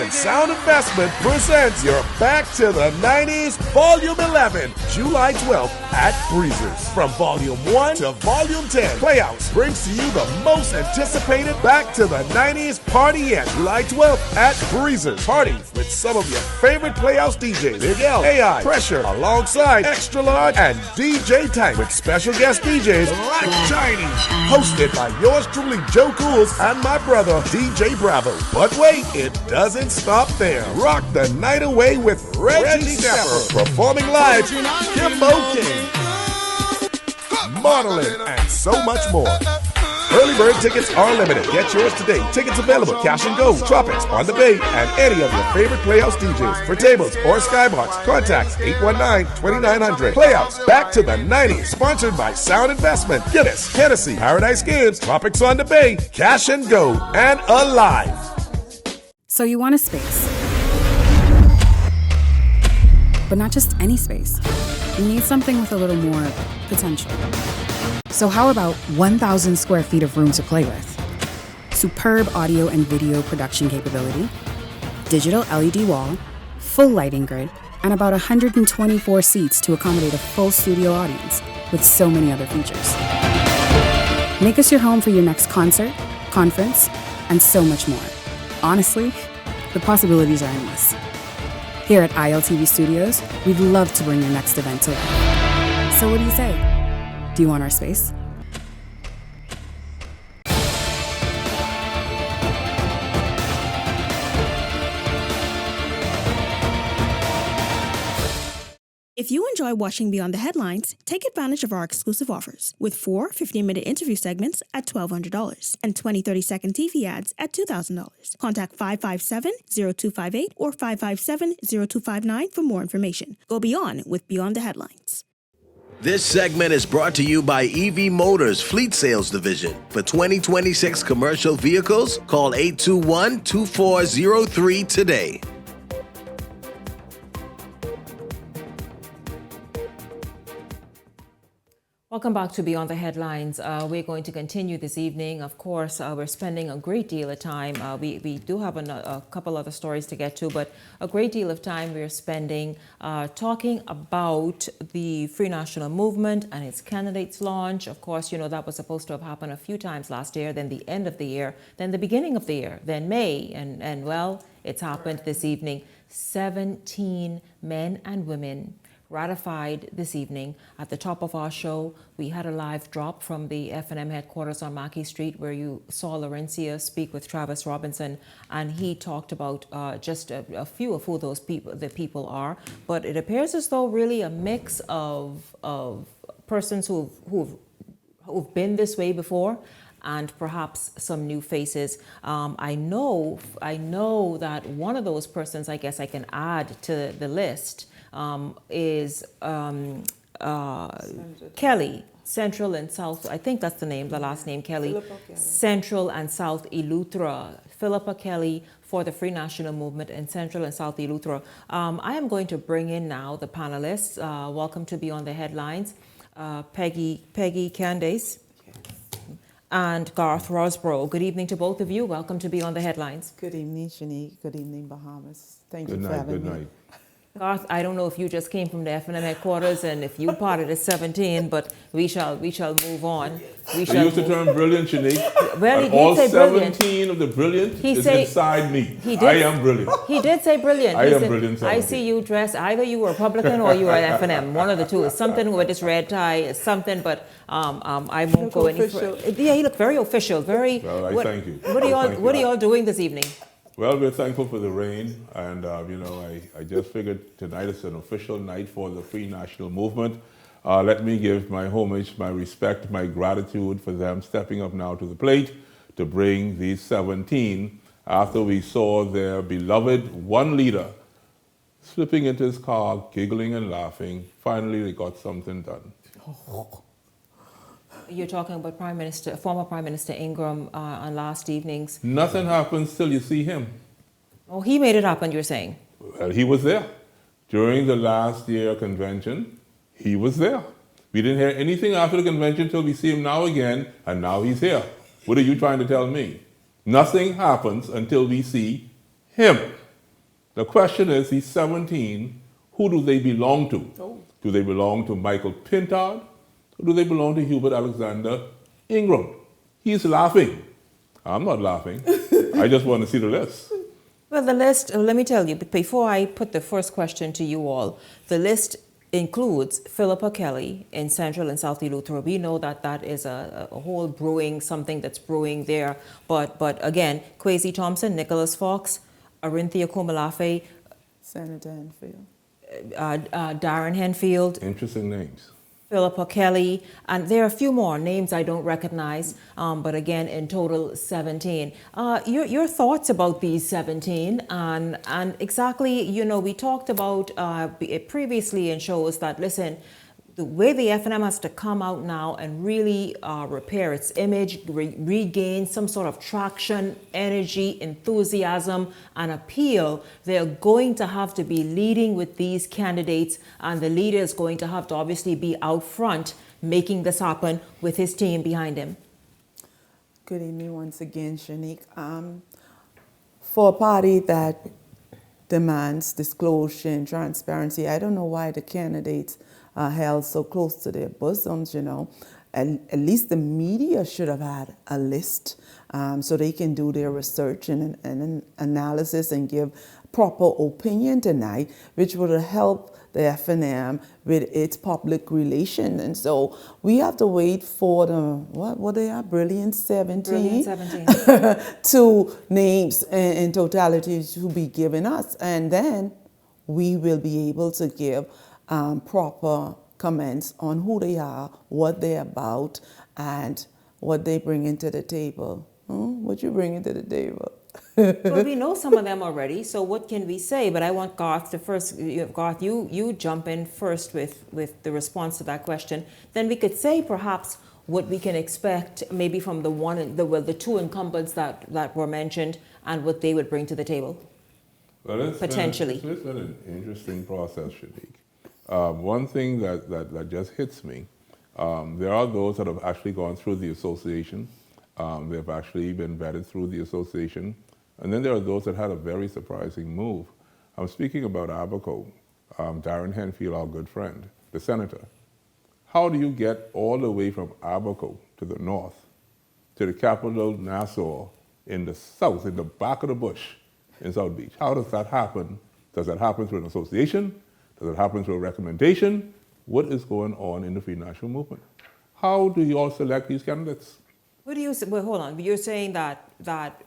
Sound Investment presents your Back to the 90s Volume 11, July 12th at Breezers. From Volume 1 to Volume 10, Playhouse brings to you the most anticipated Back to the 90s party yet. July 12th at Breezers. Party with some of your favorite Playhouse DJs, Big L, AI, Pressure, alongside Extra Large and DJ Tank with special guest DJs like Tiny. Hosted by yours truly, Joe Cools, and my brother, DJ Bravo. But wait, it doesn't stop there. Rock the night away with Reggie Stepper. Performing live, Kimbo King, modeling, and so much more. Early bird tickets are limited. Get yours today. Tickets available. Cash and Go, Tropics, On the Bay, and any of your favorite Playhouse DJs. For tables or Skybox, contacts 819-2900. Playhouse, Back to the 90s. Sponsored by Sound Investment, Guinness, Hennessy, Paradise Games, Tropics on the Bay, Cash and Go, and Alive. So you want a space. But not just any space. You need something with a little more potential. So how about 1,000 square feet of room to play with? Superb audio and video production capability, digital LED wall, full lighting grid, and about 124 seats to accommodate a full studio audience with so many other features. Make us your home for your next concert, conference, and so much more. Honestly, the possibilities are endless. Here at ILTV Studios, we'd love to bring your next event to life. So what do you say? Do you want our space? If you enjoy watching Beyond the Headlines, take advantage of our exclusive offers with 4 15-minute interview segments at $1,200 and 20 30-second TV ads at $2,000. Contact 557-0258 or 557-0259 for more information. Go beyond with Beyond the Headlines. This segment is brought to you by EV Motors Fleet Sales Division. For 2026 commercial vehicles, call 821-2403 today. Welcome back to Beyond the Headlines. We're going to continue this evening. Of course, we're spending a great deal of time. We do have a couple other stories to get to, but a great deal of time we're spending talking about the Free National Movement and its candidates launch. Of course, you know, that was supposed to have happened a few times last year, then the end of the year, then the beginning of the year, then May, and well, it's happened this evening. 17 men and women ratified this evening. At the top of our show, we had a live drop from the F&M headquarters on Mackey Street where you saw Laurencia speak with Travis Robinson, and he talked about just a few of who those people are. But it appears as though really a mix of persons who've been this way before, and perhaps some new faces. I know that one of those persons, I guess I can add to the list, is Kelly, Central and South, I think that's the last name, Kelly. Central and South Eleuthera. Philippa Kelly for the Free National Movement in Central and South Eleuthera. I am going to bring in now the panelists. Welcome to Beyond the Headlines. Peggy Candace and Garth Rosborough. Good evening to both of you. Welcome to Beyond the Headlines. Good evening, Shanique. Good evening, Bahamas. Thank Good you for night, having good me. night. Garth, I don't know if you just came from the F&M headquarters and if you parted at 17, but we shall move on. I used the term brilliant, Shanique. Well, he And did all say brilliant. 17 of the brilliant is say- inside me. He did- I am brilliant. He did say brilliant. I He am said, brilliant, I 17. see you dressed, either you were Republican or you were F&M. One of the two. It's something with this red tie, it's something, but I won't look go any official. further. Yeah, you look very official, very... Well, I thank you. What are y'all doing this evening? Well, we're thankful for the rain, and I just figured tonight is an official night for the Free National Movement. Let me give my homage, my respect, my gratitude for them stepping up now to the plate to bring these 17 after we saw their beloved one leader slipping into his car, giggling and laughing. Finally, they got something done. You're talking about former Prime Minister Ingram on last evening's... Nothing happens till you see him. Oh, he made it happen, you're saying? Well, he was there. During the last year convention, he was there. We didn't hear anything after the convention till we see him now again, and now he's here. What are you trying to tell me? Nothing happens until we see him. The question is, he's 17, who do they belong to? Oh. Do they belong to Michael Pintard? Or do they belong to Hubert Alexander Ingram? He's laughing. I'm not laughing. I just want to see the list. Well, the list, let me tell you, but before I put the first question to you all, the list includes Philippa Kelly in Central and South Eleuthera. We know that is a whole brewing, something that's brewing there. But again, Kwesi Thompson, Nicholas Fox, Arinthia Komalafe, Senator Enfield. Darren Henfield. Interesting names. Philippa Kelly, and there are a few more names I don't recognize, but again, in total, 17. Your thoughts about these 17, and exactly, we talked about it previously in shows that, listen, the way the F&M has to come out now and really repair its image, regain some sort of traction, energy, enthusiasm, and appeal, they're going to have to be leading with these candidates, and the leader is going to have to obviously be out front making this happen with his team behind him. Good evening once again, Shanique. For a party that demands disclosure and transparency, I don't know why the candidates are held so close to their bosoms, At least the media should have had a list so they can do their research and analysis and give proper opinion tonight, which would have helped the F&M with its public relations. And so we have to wait for the, what they are, Brilliant 17? Brilliant 17. 2 names in totality to be given us. And then we will be able to give proper comments on who they are, what they're about, and what they bring into the table. What you bring into the table? Well, we know some of them already, so what can we say? But I want Garth to first, Garth, you jump in first with the response to that question. Then we could say perhaps what we can expect maybe from the 2 incumbents that were mentioned and what they would bring to the table. Well, potentially. It's been an interesting process, Shanique. One thing that just hits me, There are those that have actually gone through the association. They've actually been vetted through the association. And then there are those that had a very surprising move. I'm speaking about Abaco, Darren Henfield, our good friend, the senator. How do you get all the way from Abaco to the north, to the capital, Nassau, in the south, in the back of the bush in South Beach? How does that happen? Does that happen through an association? Does it happen through a recommendation? What is going on in the Free National Movement? How do you all select these candidates? What do you say? Well, hold on. You're saying that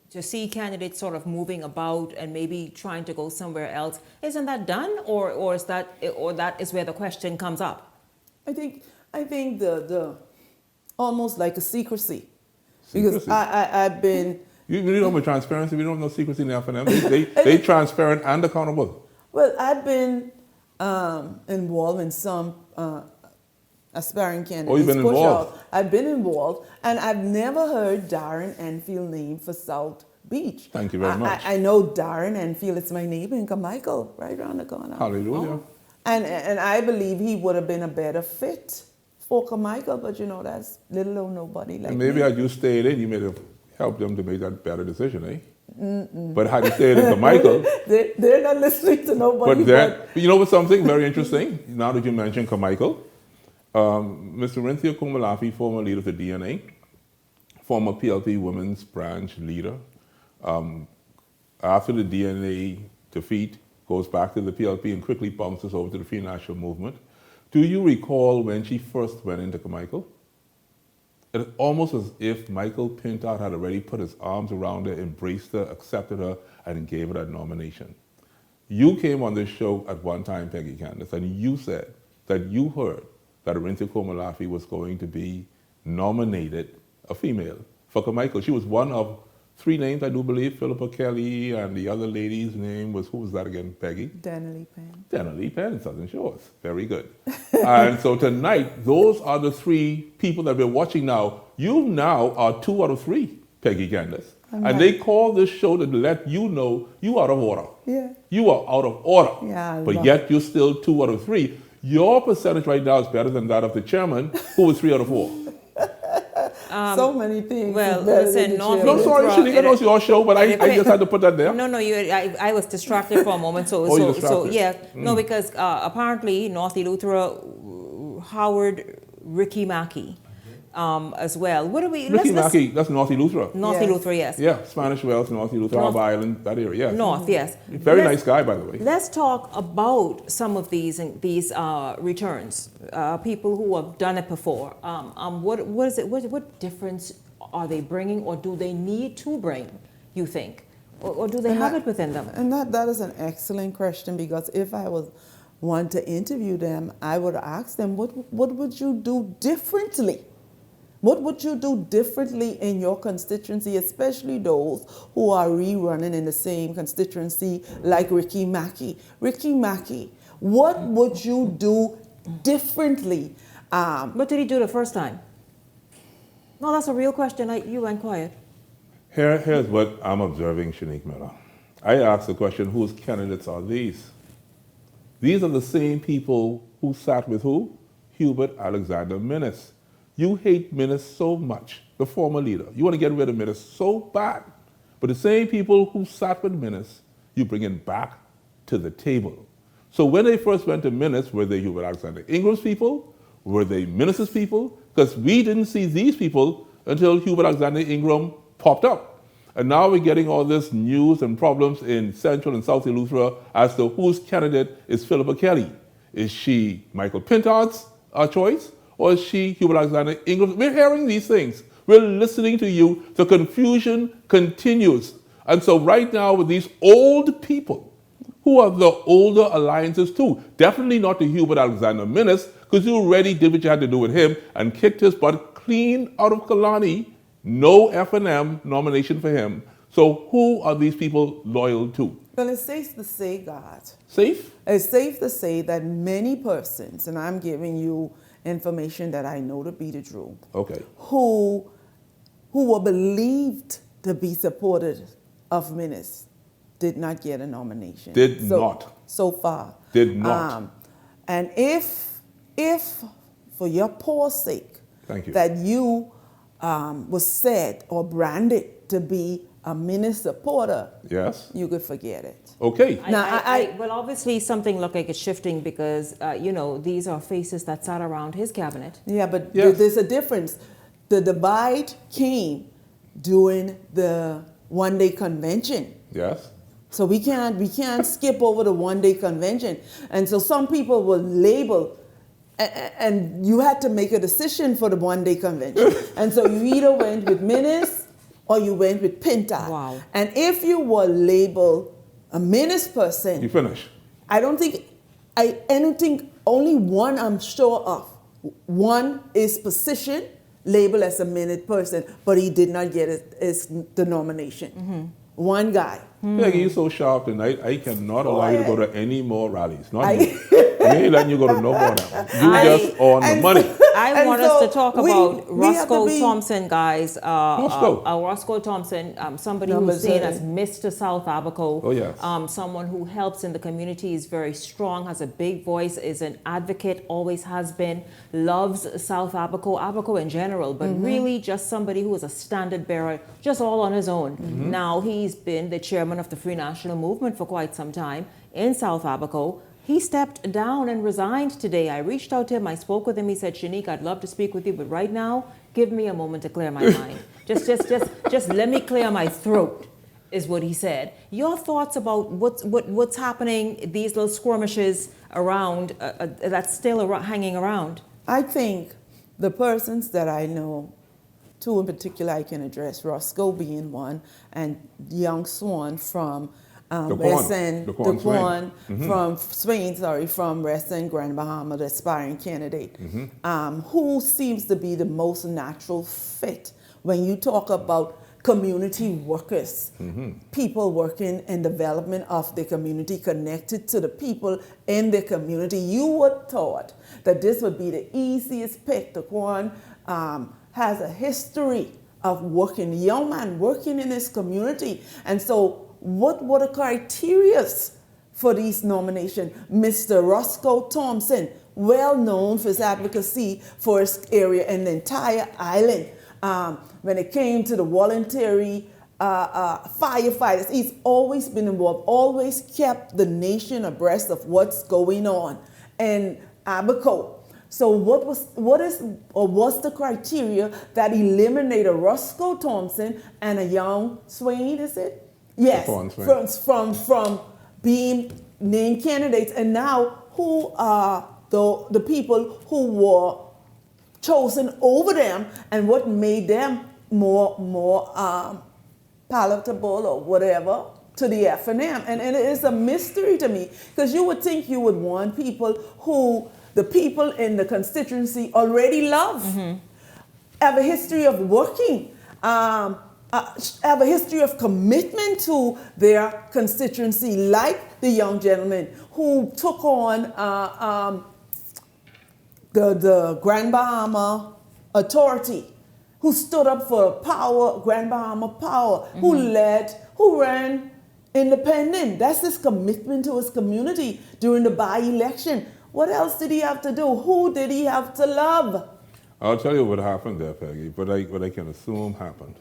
to see candidates sort of moving about and maybe trying to go somewhere else, isn't that done, or that is where the question comes up? I think the almost like a secrecy. Because I've been. You don't know transparency. We don't know secrecy in the FNM. They transparent and accountable. Well, I've been involved in some aspiring candidates. Oh, you've been involved? I've been involved, and I've never heard Darren Enfield name for South Beach. Thank you very much. I know Darren Enfield. It's my neighbor in Carmichael, right around the corner. Hallelujah. And I believe he would have been a better fit for Carmichael, but that's little or nobody like and maybe me. had you stayed in, you may have helped them to make that better decision, eh? But had you stayed in Carmichael... they're not listening to nobody. But then, you know what's something very interesting? Now that you mentioned Carmichael, Mr. Rinthia Kumalafi, former leader of the DNA, former PLP Women's Branch leader, after the DNA defeat, goes back to the PLP and quickly bounces over to the Free National Movement. Do you recall when she first went into Carmichael? It's almost as if Michael Pintard had already put his arms around her, embraced her, accepted her, and gave her that nomination. You came on this show at one time, Peggy Candace, and you said that you heard that Arinthi Komalafi was going to be nominated, a female, for Carmichael. She was one of 3 names, I do believe. Philippa Kelly, and the other lady's name was, who was that again, Peggy? Dennerly Penn. Dennerly Penn, Southern Shores. Very good. And so tonight, those are the 3 people that we're watching now. You now are 2 out of 3, Peggy Candace. And they call this show to let you know you are out of order. Yeah. You are out of order. Yeah, but yet you're still 2 out of 3. Your percentage right now is better than that of the chairman, who was 3 out of 4. So many things. Well, listen, no, sorry, Shanika, knows your show, but I just had to put that there. No, I was distracted for a moment. No, because apparently North Eleuthera, Howard Ricky Mackey, as well. What do we? Ricky Mackey, that's North Eleuthera. North Eleuthera, yes. Yeah, Spanish Wells, North Eleuthera, Harbor Island, that area, yes. North, yes. Very nice guy, by the way. Let's talk about some of these returns. People who have done it before. What is it? What difference are they bringing, or do they need to bring? You think, or do they have it within them? And that is an excellent question, because if I was one to interview them, I would ask them, what would you do differently? What would you do differently in your constituency, especially those who are rerunning in the same constituency like Ricky Mackey? Ricky Mackey, what would you do differently? What did he do the first time? No, that's a real question. You went quiet. Here's what I'm observing, Shanique Miller. I asked the question, whose candidates are these? These are the same people who sat with who? Hubert Alexander Minnis. You hate Minnis so much, the former leader. You want to get rid of Minnis so bad. But the same people who sat with Minnis, you bring it back to the table. So when they first went to Minnis, were they Hubert Alexander Ingram's people? Were they Minnis's people? Because we didn't see these people until Hubert Alexander Ingram popped up. And now we're getting all this news and problems in Central and South Eleuthera as to whose candidate is Philippa Kelly. Is she Michael Pintard's choice? Or is she Hubert Alexander Ingram? We're hearing these things. We're listening to you. The confusion continues. And so right now with these old people, who are the older alliances too, definitely not the Hubert Alexander Minnis, because you already did what you had to do with him and kicked his butt clean out of Kalani. No FNM nomination for him. So who are these people loyal to? Well, it's safe to say, God. Safe? It's safe to say that many persons, and I'm giving you information that I know to be the truth. Okay. Who were believed to be supported of Minnis did not get a nomination. Not. So far. Did not. And if for your poor sake, Thank you. that you was said or branded to be a Minnie supporter, Yes. you could forget it. Okay. Well, obviously something looked like it's shifting because, these are faces that sat around his cabinet. Yeah, but Yes. there's a difference. The divide came during the one-day convention. Yes. So we can't skip over the one-day convention. And so some people will label, and you had to make a decision for the one-day convention. And so you either went with Minnis or you went with Pintard. Wow. And if you were labeled a Minnis person, You finish. I don't think only one I'm sure of. One is position labeled as a minute person, but he did not get the nomination. One guy. Peggy, you're so sharp tonight. I cannot allow you to go to any more rallies. Not you. I ain't letting you go to no more now. You just on the money. I want us to talk about Roscoe Thompson, guys. Roscoe Thompson, somebody who's seen as Mr. South Abaco. Oh, yes. Someone who helps in the community, is very strong, has a big voice, is an advocate, always has been, loves South Abaco in general, but really just somebody who is a standard bearer, just all on his own. Now he's been the chairman of the Free National Movement for quite some time in South Abaco. He stepped down and resigned today. I reached out to him. I spoke with him. He said, Shanique, I'd love to speak with you, but right now, give me a moment to clear my mind. Just let me clear my throat, is what he said. Your thoughts about what's happening, these little skirmishes around, that's still hanging around? I think the persons that I know, two in particular I can address, Roscoe being one, and Young Swan from Daquan from Swain, from Western Grand Bahama, the aspiring candidate, who seems to be the most natural fit when you talk about community workers, people working in development of the community, connected to the people in the community. You would thought that this would be the easiest pick. Daquan has a history of working, the young man working in his community, and so what were the criteria for these nominations? Mr. Roscoe Thompson, well known for his advocacy for his area and the entire island. When it came to the voluntary firefighters, he's always been involved, always kept the nation abreast of what's going on in Abaco. So what's the criteria that eliminated Roscoe Thompson and a Young Swain, is it? Yes, from being named candidates, and now who are the people who were chosen over them, and what made them more palatable or whatever to the FNM, and it is a mystery to me, because you would think you would want people who the people in the constituency already love, have a history of working. Have a history of commitment to their constituency, like the young gentleman who took on the Grand Bahama Authority, who stood up for power, Grand Bahama power, who ran independent. That's his commitment to his community during the by-election. What else did he have to do? Who did he have to love? I'll tell you what happened there, Peggy, what I can assume happened.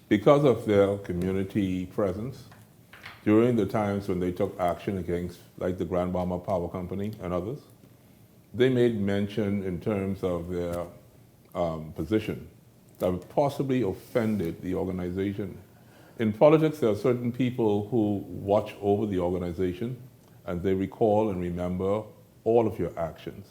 Because of their community presence, during the times when they took action against, like the Grand Bahama Power Company and others, they made mention in terms of their position that possibly offended the organization. In politics, there are certain people who watch over the organization, and they recall and remember all of your actions.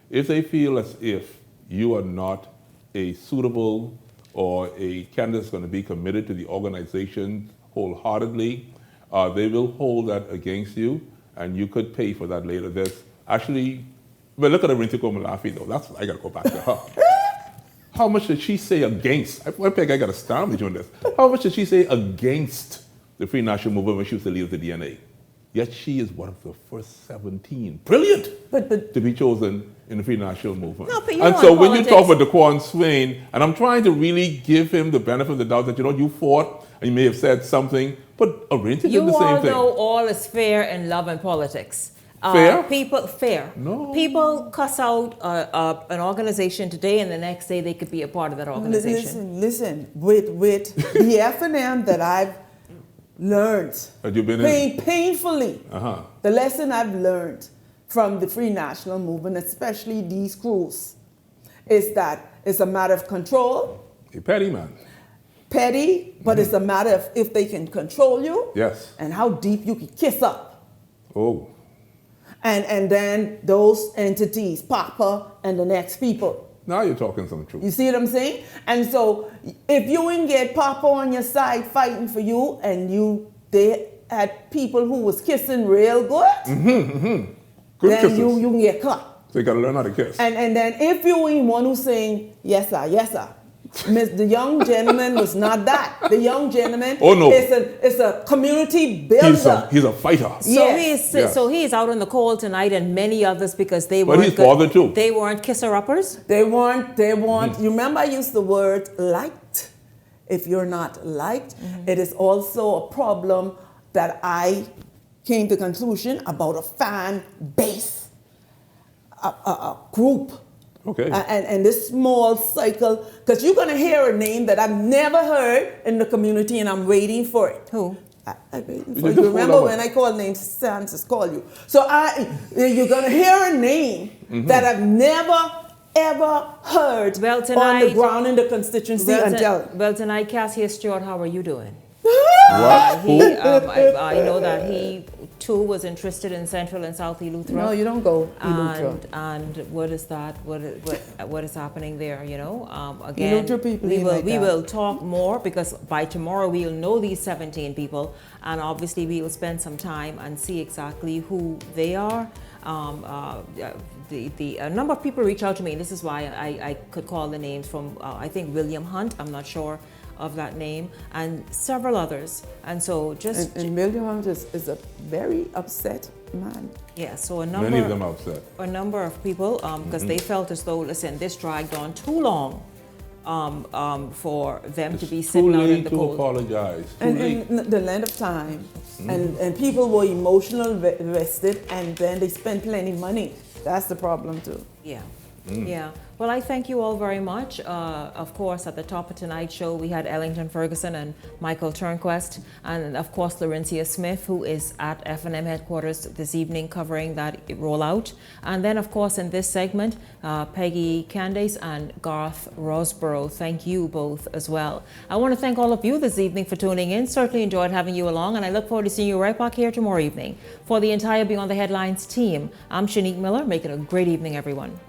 If they feel as if you are not a suitable or a candidate that's going to be committed to the organization wholeheartedly, they will hold that against you, and you could pay for that later. There's actually, well, look at Arintiko Malafi though. That's I got to go back to her. How much did she say against? I think I got to stop me doing this. How much did she say against the Free National Movement when she was the leader of the DNA? Yet she is one of the first 17, brilliant, to be chosen in the Free National Movement. No, and so when you talk about Daquan Swain, and I'm trying to really give him the benefit of the doubt that, you fought, and you may have said something, but Arinta did the same thing. You all know all is fair in love and politics. Fair? Fair. No. People cuss out an organization today, and the next day they could be a part of that organization. Listen. With the F&M that I've learned, Had you been in? painfully, the lesson I've learned from the Free National Movement, especially these crews, is that it's a matter of control. A petty man. Petty, but it's a matter of if they can control you. Yes. And how deep you can kiss up. Oh. And then those entities, Papa and the next people. Now you're talking some truth. You see what I'm saying? And so if you can get Papa on your side fighting for you, and they had people who was kissing real good, Good then kisses. you can get caught. So you gotta learn how to kiss. And then if you ain't one who's saying, yes sir, the young gentleman was not that. The young gentleman is a community builder. He's a fighter. So he's out on the call tonight, and many others, because they But weren't he's bothered too. They weren't kisser-uppers. They weren't. You remember I used the word liked. If you're not liked, it is also a problem that I came to conclusion about a fan base, a group. Okay. And this small cycle, because you're going to hear a name that I've never heard in the community, and I'm waiting for it. Who? I'm waiting for you. Remember when I call names, Santos call you. So you're going to hear a name that I've never, ever heard on the ground in the constituency until. Well, tonight, Cassie Stewart, how are you doing? What? I know that he too was interested in Central and South Eleuthera. No, you don't go Eleuthera. And what is that? What is happening there? You know, again, Eleuthera people we will talk more, because by tomorrow we'll know these 17 people, and obviously we will spend some time and see exactly who they are. A number of people reach out to me. This is why I could call the names from. I think William Hunt. I'm not sure of that name, and several others. And so and William Hunt is a very upset man. Yeah, so Many of them are upset. A number of people, because they felt as though, listen, this dragged on too long for them to be sitting out in the cold. Too late to apologize. And the length of time, and people were emotional invested, and then they spent plenty of money. That's the problem too. Yeah. Yeah. Well, I thank you all very much. Of course, at the top of tonight's show, we had Ellington Ferguson and Michael Turnquest, and of course, Laurencia Smith, who is at F&M headquarters this evening covering that rollout. And then, of course, in this segment, Peggy Candace and Garth Rosborough. Thank you both as well. I want to thank all of you this evening for tuning in. Certainly enjoyed having you along, and I look forward to seeing you right back here tomorrow evening. For the entire Beyond the Headlines team, I'm Shanique Miller. Make it a great evening, everyone.